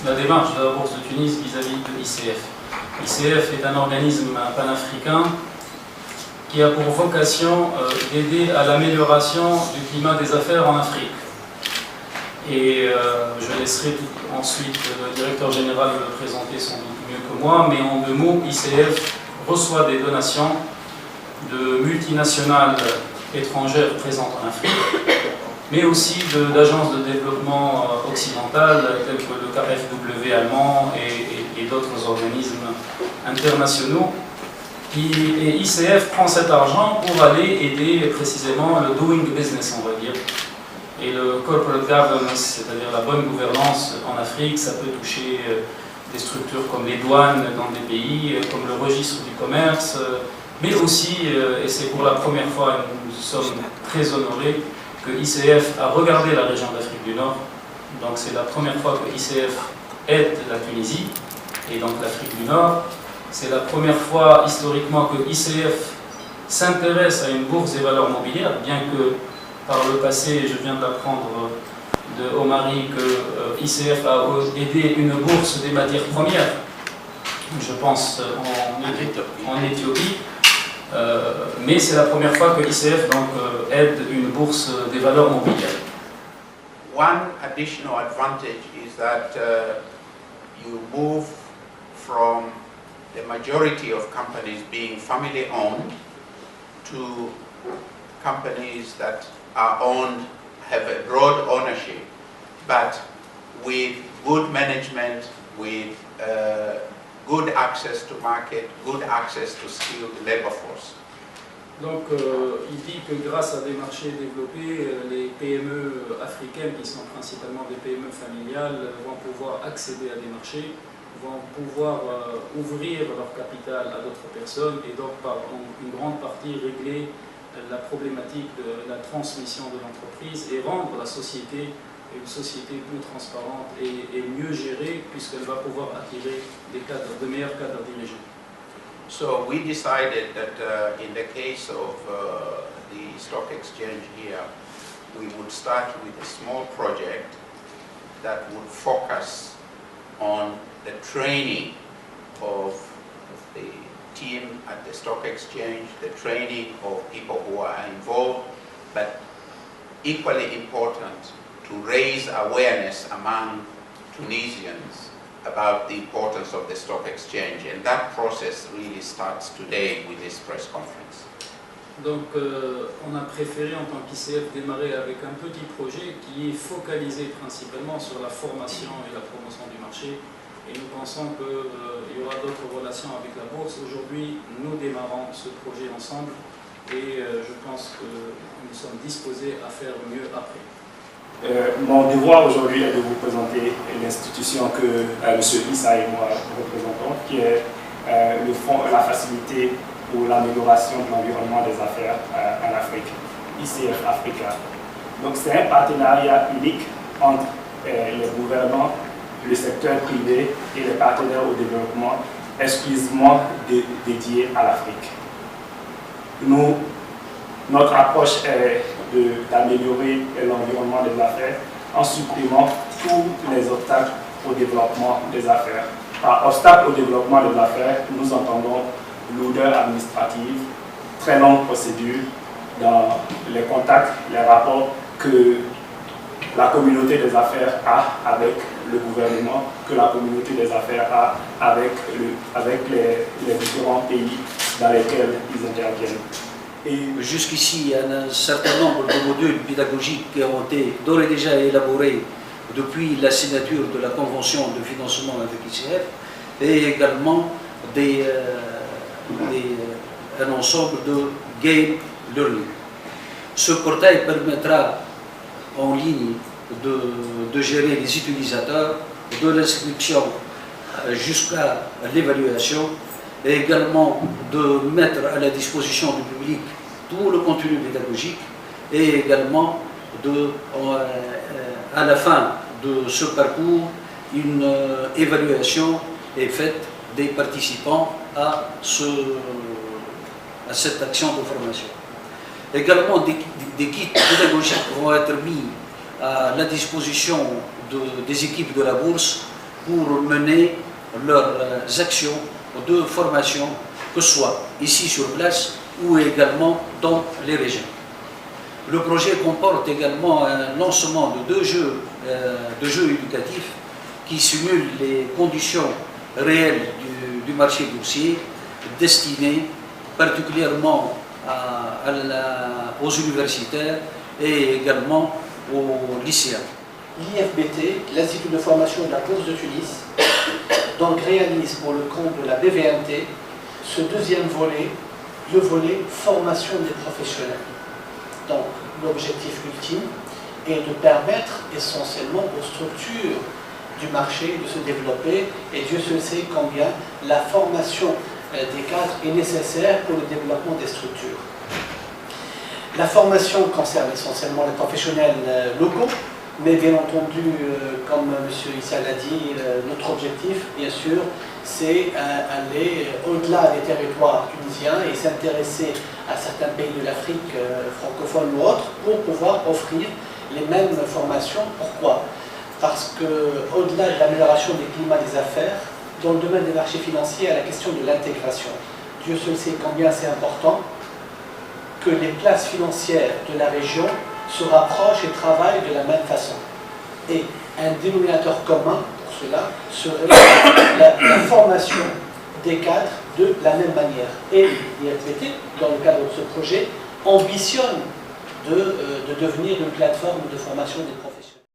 La démarche de la Bourse de Tunis vis-à-vis de l'ICF. L'ICF est un organisme panafricain qui a pour vocation d'aider à l'amélioration du climat des affaires en Afrique. Et je laisserai ensuite le directeur général le présenter sans doute mieux que moi, mais en 2 mots, ICF reçoit des donations de multinationales étrangères présentes en Afrique, mais aussi d'agences de développement occidentales telles que le KfW allemand et d'autres organismes internationaux. Et ICF prend cet argent pour aller aider précisément le doing business, on va dire. Et le corporate governance, c'est-à-dire la bonne gouvernance en Afrique, ça peut toucher des structures comme les douanes dans des pays, comme le registre du commerce, mais aussi, et c'est pour la première fois, nous sommes très honorés, que ICF a regardé la région d'Afrique du Nord. Donc c'est la première fois que ICF aide la Tunisie et donc l'Afrique du Nord. C'est la première fois historiquement que ICF s'intéresse à une bourse des valeurs mobilières, bien que par le passé, je viens d'apprendre de Omari que ICF a aidé une bourse des matières premières, je pense en Éthiopie. Mais c'est la première fois que ICF donc, aide une bourse des valeurs mobilières. One additional advantage is that you move from the majority of companies being family owned to companies that are owned, have a broad ownership, but with good management, with good access to market, good access to skilled labor force. Donc il dit que grâce à des marchés développés, les PME africaines, qui sont principalement des PME familiales, vont pouvoir accéder à des marchés, vont pouvoir ouvrir leur capital à d'autres personnes et donc par une grande partie régler la problématique de la transmission de l'entreprise et rendre la société une société plus transparente et mieux gérée puisqu'elle va pouvoir attirer de meilleurs cadres dirigeants. So we decided that in the case of the stock exchange here, we would start with a small project that would focus on the training of the team at the stock exchange, the training of people who are involved, but equally important, to raise awareness among Tunisians about the importance of the stock exchange, and that process really starts today with this press conference. Donc on a préféré en tant qu'ICF démarrer avec un petit projet qui est focalisé principalement sur la formation et la promotion du marché, et nous pensons qu'il y aura d'autres relations avec la bourse. Aujourd'hui, nous démarrons ce projet ensemble et je pense que nous sommes disposés à faire mieux après. Mon devoir aujourd'hui est de vous présenter l'institution que M. Issa et moi représentons, qui est le Fonds, la facilité pour l'amélioration de l'environnement des affaires en Afrique, ICF Africa. Donc c'est un partenariat unique entre les gouvernants, le secteur privé et les partenaires au développement exclusivement dédiés à l'Afrique. Notre approche est d'améliorer l'environnement des affaires en supprimant tous les obstacles au développement des affaires. Par obstacle au développement des affaires, nous entendons lourdeur administrative, très longue procédure dans les contacts, les rapports que la communauté des affaires a avec le gouvernement, que la communauté des affaires a avec les différents pays dans lesquels ils interviennent. Jusqu'ici, il y a un certain nombre de modules pédagogiques qui ont été d'ores et déjà élaborés depuis la signature de la convention de financement avec ICF et également un ensemble de game learning. Ce portail permettra en ligne de gérer les utilisateurs, de l'inscription jusqu'à l'évaluation et également de mettre à la disposition du public tout le contenu pédagogique et également à la fin de ce parcours, une évaluation est faite des participants à cette action de formation. Également, des kits pédagogiques vont être mis à la disposition des équipes de la bourse pour mener leurs actions de formation, que ce soit ici sur place ou également dans les régions. Le projet comporte également un lancement de deux jeux éducatifs qui simulent les conditions réelles du marché boursier, destinés particulièrement aux universitaires et également aux lycéens. L'IFBT, l'Institut de formation de la Bourse de Tunis, donc réalise pour le compte de la BVNT ce deuxième volet, le volet formation des professionnels. Donc l'objectif ultime est de permettre essentiellement aux structures du marché de se développer, et Dieu seul sait combien la formation des cadres est nécessaire pour le développement des structures. La formation concerne essentiellement les professionnels locaux, mais bien entendu, comme M. Issa l'a dit, notre objectif, bien sûr, c'est aller au-delà des territoires tunisiens et s'intéresser à certains pays de l'Afrique francophone ou autres pour pouvoir offrir les mêmes formations. Pourquoi? Parce qu'au-delà de l'amélioration des climats des affaires, dans le domaine des marchés financiers, il y a la question de l'intégration. Dieu seul sait combien c'est important que les classes financières de la région se rapprochent et travaillent de la même façon. Et un dénominateur commun pour cela serait la formation des cadres de la même manière. Et l'IFBT, dans le cadre de ce projet, ambitionne de devenir une plateforme de formation des professionnels.